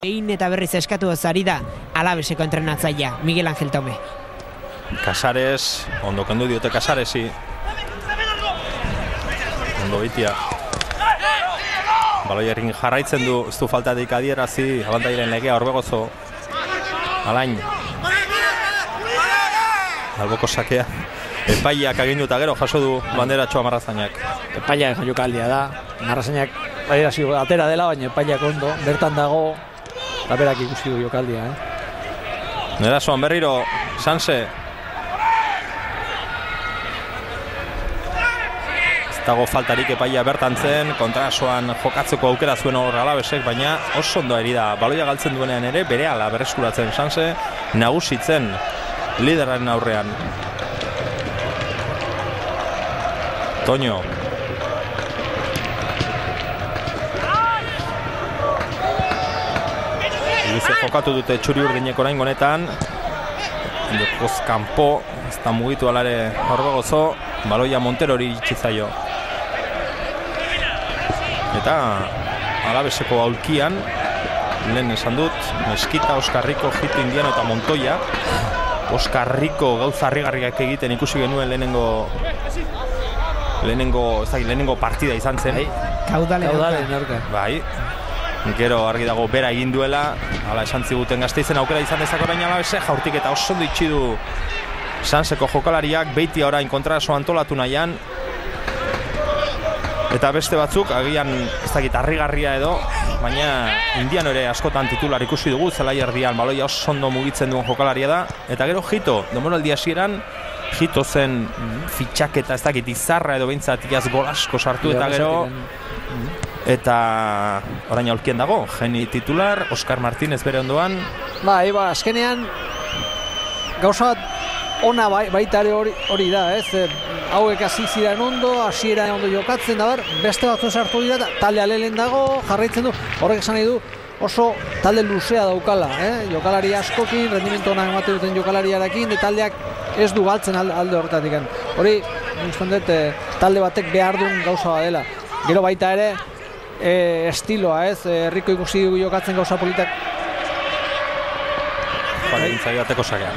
Behin eta berriz eskatu ari da Alaveseko entrenatzailea, Miguel Ángel Tome. Casares, ondo kendu diote Casaresi. Ondo bitia. Baloiekin jarraitzen du, ez du faltatik adierazi, abantairen legea Orbegozo. Alain. Alboko sakea. Epaiak agindu eta gero jaso du banderatxoa Marrazainak. Epaiak jokaldia da, Marrazainak adierazio atera dela, baina epaiak ondo, bertan dago, eta berak ikusi du jokaldia. Nerasoan berriro, Sanse. Ez dago faltarik epaia bertan zen, kontrasoan jokatzeko aukera zuen hor Alavesek, baina oso ondo ari da. Baloia galtzen duenean ere, berehala berreskuratzen Sanse, nagusitzen lideraren aurrean. Toño. Luze jokatu dute txuri urdineko orain honetan. Jokoz kanpo, ez da mugitu alare Orbegozo, baloia Monterori itxizaio. Eta Alaveseko aulkian, lehen esan dut, Meskita, Oskar Rico, Jito Indiano eta Montoya. Oskar Rico gauza harrigarriak egiten ikusi genuen lehenengo partida izan zen. Kaudalen aurka. Bai. Gero argi dago bera egin duela, hala esan ziguten Gasteizen aukera izan dezake orain Alavesek, jaurtik eta oso ondo itxi du Sanseko jokalariak, Beitia orain kontraso antolatu nahian. Eta beste batzuk, agian ez dakit harrigarria edo, baina Indiano ere askotan titular ikusi dugu, zelai erdian baloia oso ondo mugitzen duen jokalaria da. Eta gero Jito, denboraldi hasieran, Jito zen fitxaketa, ez dakit izarra edo behintzat iaz gol asko sartu eta gero... Eta orain aulkien dago, Geni titular, Oskar Martínez bere ondoan. Bai, azkenean gauza ona baita ere hori da, ez? Hauek hasi ziren ondo, hasiera ondo jokatzen da, beste batzu sartu dira, talde alelen dago, jarraitzen du, horrek esan nahi du, oso talde luzea daukala, jokalari askokin, rendimentu onak ematen duten jokalariarekin, taldeak ez du galtzen alde horretatik. Hori, uste dut, talde batek behar duen gauza dela. Gero baita ere, estiloa, ez? Herriko ikusi jokatzen gauza politak.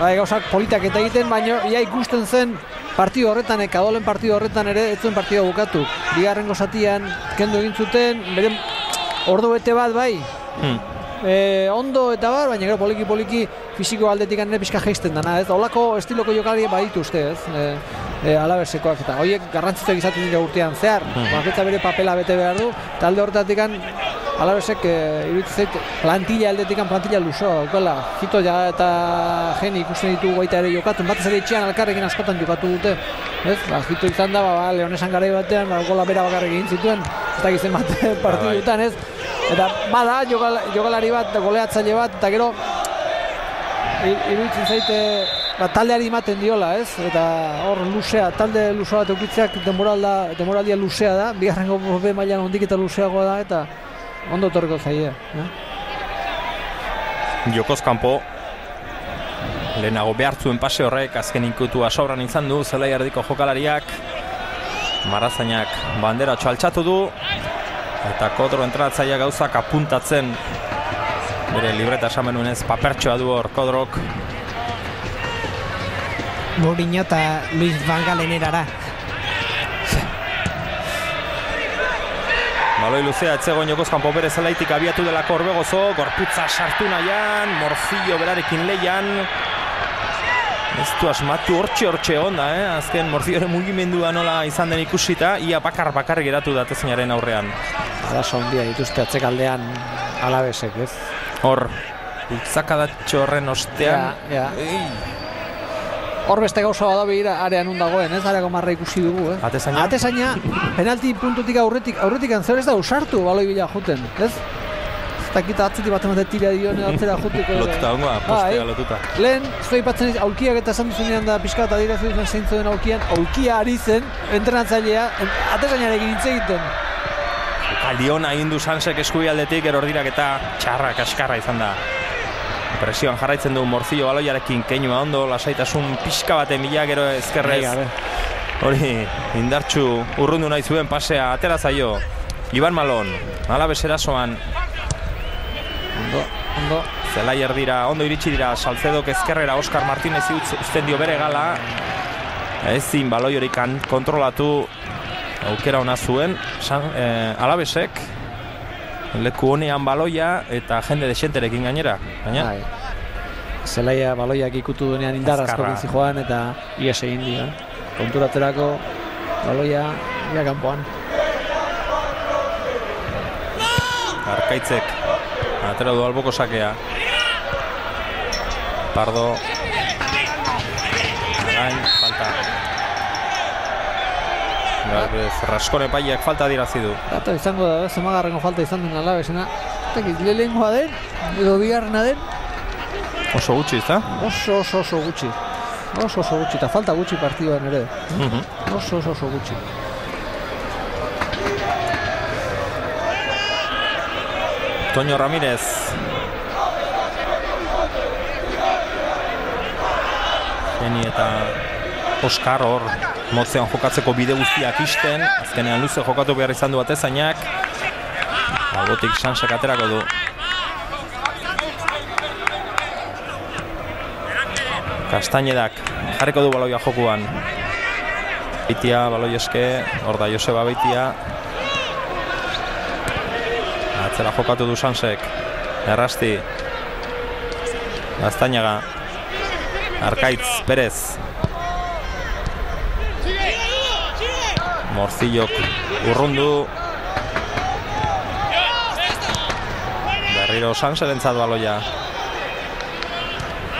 Gauzak politak eta egiten, baina ia ikusten zen partido horretan, Kadolen partido horretan ere, ez zuen partido bukatu. Bigarrengo zatian, kendu egin zuten, beren ordu bete bat bai. Ondo eta bar, baina gero poliki fisiko aldetik ere pixka geisten dana, ez? Olako estiloko jokalari baditu uste, ez? Alabesekoak eta horiek garrantzitsuak izaten dira urtean zehar, bakoitza bere papela bete behar du, talde horretatik Alavesek iruditzen zait plantilla aldetik plantilla luzoa daukala. Jito eta Geni ikusten ditugu baita ere jokatu, batez ere etxean elkarrekin askotan jokatu dute, ez? Jito izan da, Leonesan garai batean gola bera bakarrik egin zituen, ez da gizen bat partidutan, ez? Eta bada jokalari bat, goleatzaile bat, eta gero iruditzen zaite taldeari ematen diola, ez? Eta hor luzea, talde luzea bat eukitzeak denboraldia luzea da, bigarrengo B mailan ondik eta luzeagoa da, eta ondo torreko zaie. Jokoz kanpo, lehenago behartzuen pase horrek, azken ikutua sobran izan du, zelai erdiko jokalariak, Marrazainak bandera txaltxatu du, eta Kodro entratzaia gauzak apuntatzen, bere libreta esan benuenez papertxoa du hor Kodrok. Mourinho eta Luis Van Gaalen erara. Baloi luzea etzegoen Jokoz kanpo bere zelaitik abiatu delako Orbegozo, gorputza sartu nahian, Morcillo berarekin leian. Ez du asmatu hortxe onda, azken Morcilloren mugimendua nola izan den ikusita, ia bakar geratu datezinaren aurrean. Arazo handia dituzte atzekaldean Alavesek, ez? Hor, ultzakadatxo horren ostean. Hor beste gauza bada behira arean dagoen, ez? Areako marra ikusi dugu, Atezaina, penalti puntutik aurretik zer ez da usartu baloi bila juten, ez? Ez dakita atzetik bat ematen tira dione atzera jutiko. Lotuta, ongoa, postea lotuta. Lehen, ez da ipatzen aulkiak eta esan duzunean da pixka eta adierazu duzuen zeintzu den aulkian, aulkia ari zen, entrenatzailea, atezainarekin hitz egiten. Kaldiona egin du Sansek eskubialdetik, erordirak eta txarra, kaskarra izan da. Presioan jarraitzen du Morcillo baloiarekin, keinua ondo, lasaitasun pixka baten bila, gero ezkerrez. Hori, indartxu urrundu nahi zuen pasea, atera zaio. Iban Malon, Alaves erasoan. Ondo. Zelai erdira, ondo iritsi dira Salcedok ezkerrera, Oskar Martinez uzten dio bere gala. Ezin baloi hori kontrolatu, aukera ona zuen. Alabesek, leku honean baloia eta jende desenterekin gainera. Baina Zelaia baloiak ikutu duenean indar asko gintzi joan eta ies egin dio. Konturatzerako baloia ia kanpoan. Arkaitzek atera du alboko sakea. Pardo. Gain, falta. Raskone paiak falta dirazi du. Eta izango da, zemagarrengo falta izan den Alabesena. Lehengoa den, edo bigarrena den. Oso gutxi, ezta? Oso gutxi. Oso gutxi, eta falta gutxi partiduan ere. Oso gutxi. Toño Ramírez. Geni eta Oskar hor motzean jokatzeko bide guztiak isten. Azkenean luze jokatu behar izan du atezainak. Albotik Sansek aterako du. Kastañedak jarriko du baloia jokuan. Beitia, baloi eske, hor da Joseba Beitia. Atzera jokatu du Sansek. Errasti. Gaztañaga. Arkaitz, Perez. Morcillok urrundu. Berriro Sanserentzat baloia.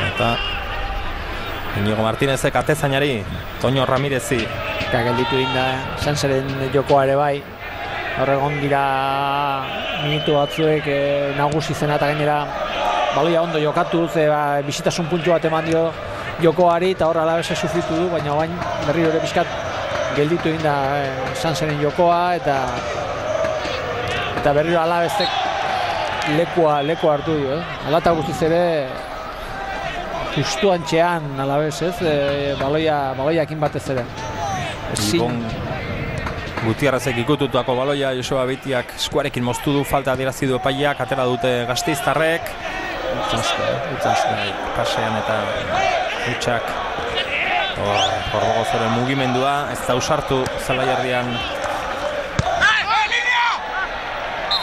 Eta Inigo Martinezek atezainari, Toño Ramirezi. Gelditu inda Sanseren jokoa ere bai. Horregon dira minutu batzuek nagusi zena eta gainera baloia ondo jokatuz, bisitasun puntu bat eman dio jokoari eta hor Alabese sufritu du, baina bain berriro ere pixkat gelditu inda Sanseren jokoa eta berriro Alabesek lekua hartu du. Alata guztiz ere justu antxean Alabes, ez? Baloiakin batez ere. Ibon Gutierrezek ikututako baloia Joseba Beitiak eskuarekin moztu du, falta adierazi du epaileak, atera dute gasteiztarrek. Pasean eta hutsak. Jorbogozoren mugimendua, ez da usartu zelaiardian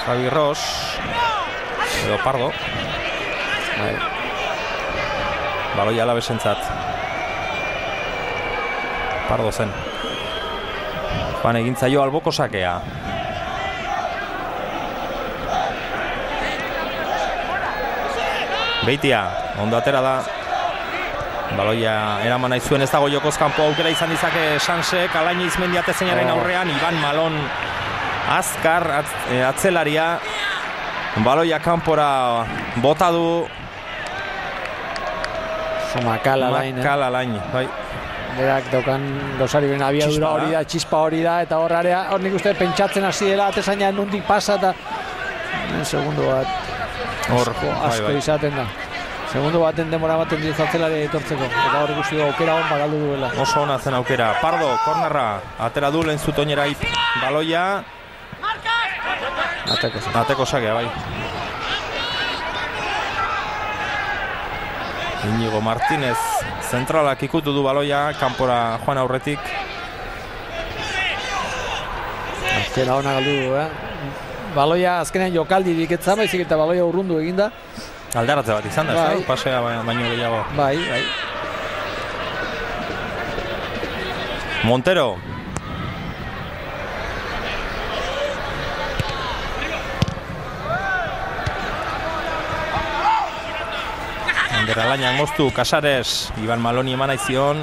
Javi Ros edo Pardo. Baloia Alabesentzat. Pardo zen. Joan egintzaio alboko sakea. Beitia, ondo atera da. Baloia eraman nahi zuen, ez dago jokoz kanpo aukera izan dizake Sansek, Alaini Izmendi atezeinaren aurrean, Iban Malon azkar atzelaria. Baloia kanpora bota du. Makal Alain, bai. Berak daukan gauzari beren abiadura hori da, txispa hori da, eta hor nik uste pentsatzen hasi dela, atezaina nundik pasa eta segundo bat asko izaten da. Segundo baten demora baten dio zatzelari etortzeko, eta hor ikusi du aukera hon bagaldu duela. Oso hona zen aukera. Pardo, kornerra, atera du lehen zutoinera baloia. Ateko sakea, bai. Inigo Martinez zentralak ikutu du baloia, kanpora joan aurretik. Azkera hona galdu du, Baloia azkenean jokaldi diketzen, baizik eta baloia urrundu eginda. Aldaratze bat izan da, pasea baino gehiago. Bai. Montero. Alainak moztu, Casares, Iban Maloni eman aizion.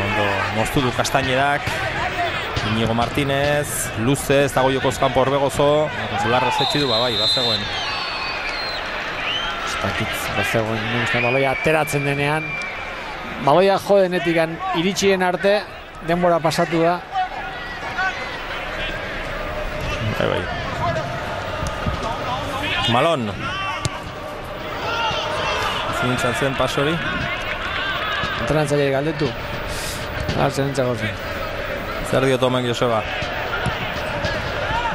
Ondo, moztu du Kastañedak. Inigo Martinez, luze, ez dago jokoz kanpo Orbegozo. Zularra zetsi du, bai, bazegoen. Bazegoen, baloia ateratzen denean. Baloia jodenetik iritsien arte, denbora pasatu da. Bai. Malon. Zintzat zen paso hori? Entrenatzaile galdetu. Zer entzago zen. Zer dio Tomek Joseba?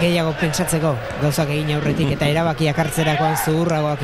gehiago pentsatzeko gauzak egin aurretik eta erabakiak hartzerakoan zuhurragoak